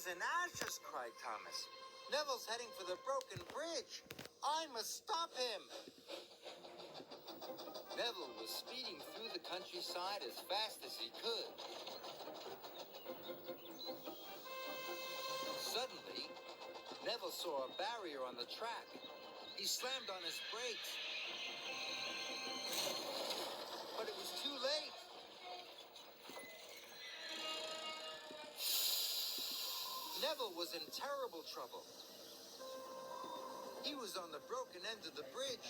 ashes and ashes, cried Thomas. Neville's heading for the broken bridge. I must stop him. Neville was speeding through the countryside as fast as he could. Suddenly, Neville saw a barrier on the track. He slammed on his brakes. But it was too late. Neville was in terrible trouble. He was on the broken end of the bridge.